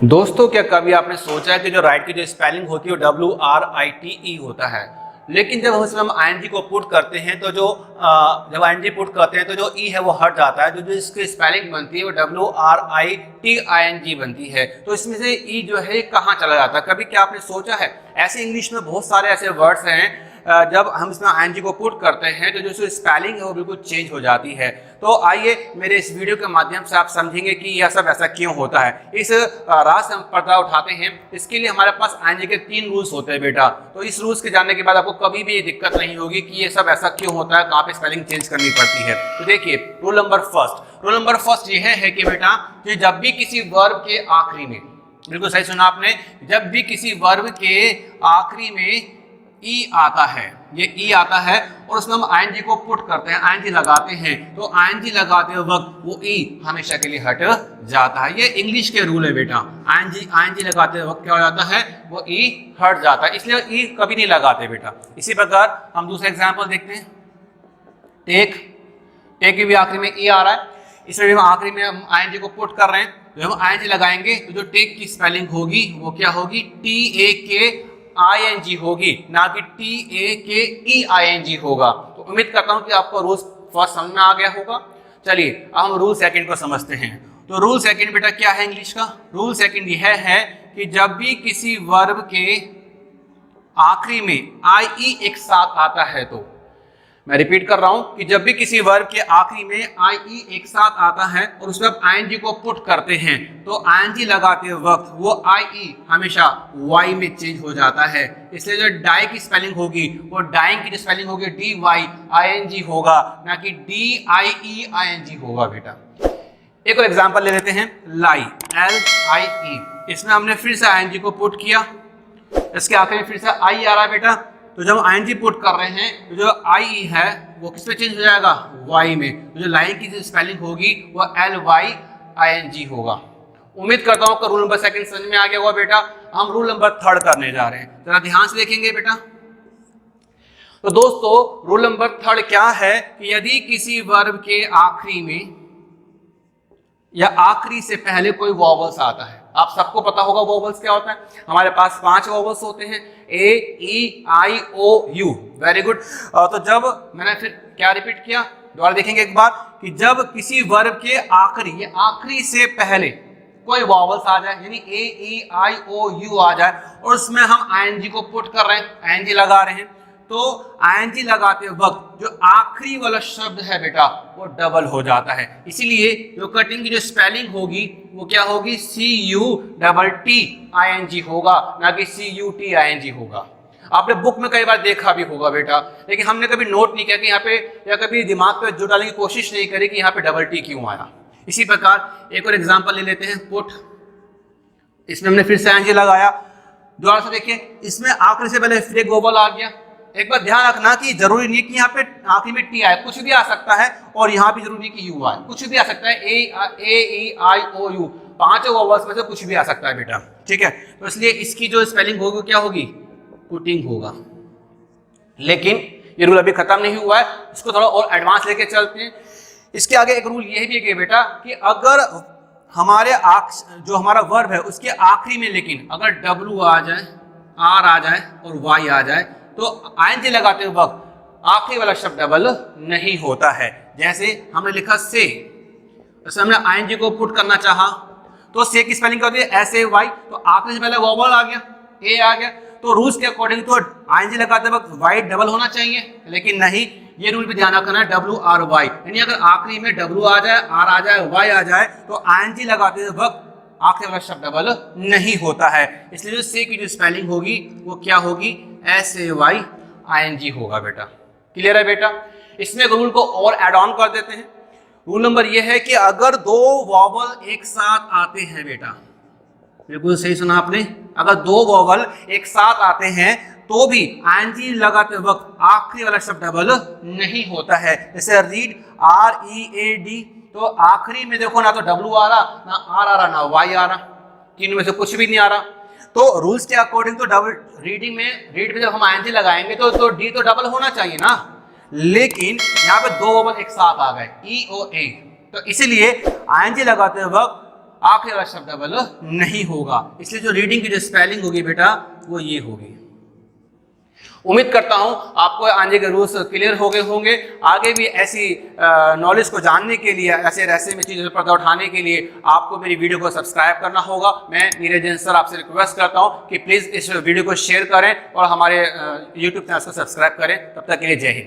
दोस्तों, क्या कभी आपने सोचा है कि जो राइट की जो स्पेलिंग होती है वो WRITE होता है, लेकिन जब उसमें हम ING को पुट करते हैं तो जब ING पुट करते हैं तो जो ई है वो हट जाता है। जो इसकी स्पेलिंग बनती है वो WRITING बनती है। तो इसमें से ई जो है कहाँ चला जाता है? कभी क्या आपने सोचा है? ऐसे इंग्लिश में बहुत सारे ऐसे वर्ड्स हैं जब हम इसमें ING को पुट करते हैं तो जो स्पेलिंग है वो बिल्कुल चेंज हो जाती है। तो आइए मेरे इस वीडियो के माध्यम से आप समझेंगे कि यह सब ऐसा क्यों होता है। इस राज से हम पर्दा उठाते हैं। इसके लिए हमारे पास ING के 3 रूल्स होते हैं बेटा। तो इस रूल्स के जानने के बाद आपको कभी भी ये दिक्कत नहीं होगी कि ये सब ऐसा क्यों होता है, कहाँ पे स्पेलिंग चेंज करनी पड़ती है। तो देखिए, रूल नंबर फर्स्ट ये है कि बेटा कि जब भी किसी वर्ब के आखिरी में, बिल्कुल सही सुना आपने, जब भी किसी वर्ब के आखिरी में ई आता है, ये ई आता है और उसमें हम ING को पुट करते हैं, ING लगाते हैं, तो ING लगाते वक्त वो ई हमेशा के लिए हट जाता है। ये इंग्लिश के रूल है बेटा। ING लगाते वक्त क्या हो जाता है? वो ई हट जाता है, इसलिए ई कभी नहीं लगाते बेटा। इसी प्रकार हम दूसरा एग्जाम्पल देखते हैं। टेक की भी आखिरी में ई आ रहा है, इसमें भी हम आखिरी में हम ING को पुट कर रहे हैं, तो हम ING लगाएंगे तो जो टेक की स्पेलिंग होगी वो क्या होगी? TAKING होगी, ना कि TAKEING होगा। तो उम्मीद करता हूं कि आपको रूल फर्स्ट समझ में आ गया होगा। चलिए अब हम रूल सेकंड को समझते हैं। तो रूल सेकंड बेटा क्या है इंग्लिश का? रूल सेकंड यह है कि जब भी किसी वर्ब के आखिरी में IE एक साथ आता है, तो मैं रिपीट कर रहा हूं कि जब भी किसी वर्ब के आखिरी में IE एक साथ आता है और उसमें आप ING को पुट करते हैं तो ING लगाते वक्त वो IE हमेशा Y में चेंज हो जाता है। इसलिए जो डाई की स्पेलिंग होगी वो डाइंग की जो स्पेलिंग होगी DYING होगा, ना कि DIEING होगा बेटा। एक और एग्जांपल ले लेते हैं, लाई, LIE। इसमें हमने फिर से ING को पुट किया, इसके आखिर में फिर से I आ रहा है बेटा। तो जब ING पुट कर रहे हैं तो जो IE है वो किस पे चेंज हो जाएगा? Y में। तो जो लाइन की जो स्पेलिंग होगी वो LYING होगा। उम्मीद करता हूं कि रूल नंबर सेकंड समझ में आ गया होगा बेटा। हम रूल नंबर थर्ड करने जा रहे हैं, जरा ध्यान से देखेंगे बेटा। तो दोस्तों, रूल नंबर थर्ड क्या है कि यदि किसी वर्ब के आखिरी में या आखिरी से पहले कोई वॉवल्स आता है, आप सबको पता होगा वॉवल्स क्या होता है। हमारे पास 5 वॉवल्स होते हैं, AEIOU। Very good. तो जब मैंने फिर क्या रिपीट किया, दोबारा देखेंगे एक बार, कि जब किसी वर्ब के आखिरी से पहले कोई वॉवल्स आ जाए, यानी AEIOU आ जाए और उसमें हम ING को पुट कर रहे हैं, ING लगा रहे हैं, तो ING लगाते वक्त जो आखिरी वाला शब्द है बेटा वो डबल हो जाता है। इसीलिए जो कटिंग की जो स्पेलिंग होगी वो क्या होगी? CUTTING होगा, ना कि CUTING होगा। आपने बुक में कई बार देखा भी होगा बेटा, लेकिन हमने कभी नोट नहीं किया कि यहाँ पे, या कभी दिमाग पे जो डालने की कोशिश नहीं करी कि यहाँ पे डबल टी क्यों आया। इसी प्रकार एक और एग्जाम्पल ले लेते हैं, पुट। इसमें हमने फिर से ING लगाया, दोबारा से देखिए, इसमें आखिरी से पहले फिर एक वोवल आ गया। एक बार ध्यान रखना कि जरूरी नहीं कि यहाँ पे आखिरी में टी आए, कुछ भी आ सकता है, और यहाँ भी जरूरी नहीं कि यू आए, कुछ भी आ सकता है। AEIOU 5 वॉवल्स में से कुछ भी आ सकता है बेटा, ठीक है। तो इसलिए इसकी जो स्पेलिंग होगी क्या होगी? पुटिंग होगा। लेकिन ये रूल अभी खत्म नहीं हुआ है, इसको थोड़ा और एडवांस लेके चलते हैं। इसके आगे एक रूल ये भी है बेटा कि अगर हमारे जो हमारा वर्ब है उसके आखिरी में लेकिन अगर W आ जाए, R आ जाए और Y आ जाए, तो ING लगाते वक्त आखिरी वाला शब्द डबल नहीं होता है। जैसे हमने लिखा से, जैसे हमने ING को पुट करना चाहा तो से की स्पेलिंग क्या होती है? SAY। तो आखिरी से पहले वोवल आ गया, A आ गया, तो रूल्स के अकॉर्डिंग तो ING लगाते वक्त Y डबल होना चाहिए, लेकिन नहीं। ये रूल भी ध्यान रखना है, WRY, यानी अगर आखिरी में W आ जाए, R आ जाए, Y आ जाए, तो ING लगाते वक्त आखिरी वाला शब्द डबल नहीं होता है। इसलिए जो से की जो स्पेलिंग होगी वो क्या होगी? SAYING होगा बेटा। क्लियर है बेटा? इसमें रूल को और ऐड ऑन कर देते हैं। रूल नंबर ये है कि अगर 2 वॉवल एक साथ आते हैं बेटा, बिल्कुल सही सुना आपने, अगर 2 वॉवल एक साथ आते हैं तो भी ING लगाते वक्त आखिरी वाला शब्द डबल नहीं होता है। जैसे रीड, READ, तो आखिरी में देखो ना तो W आ रहा, ना R आ रहा, ना Y आ रहा, तीनों में से कुछ भी नहीं आ रहा। तो रूल्स के अकॉर्डिंग तो रीड में जब हम ING लगाएंगे तो D तो डबल होना चाहिए ना, लेकिन यहाँ पे 2 वोवल एक साथ आ गए, EOA, तो इसीलिए ING लगाते वक्त आखिरी वाला शब्द डबल नहीं होगा। इसलिए जो रीडिंग की जो स्पेलिंग होगी बेटा वो ये होगी। उम्मीद करता हूं आपको आगे के रूल्स क्लियर हो गए होंगे। आगे भी ऐसी नॉलेज को जानने के लिए, ऐसे रहस्य में चीजों पर पर्दा उठाने के लिए आपको मेरी वीडियो को सब्सक्राइब करना होगा। मैं नीरज जैन सर आपसे रिक्वेस्ट करता हूं कि प्लीज इस वीडियो को शेयर करें और हमारे यूट्यूब चैनल को सब्सक्राइब करें। तब तक के लिए जय हिंद।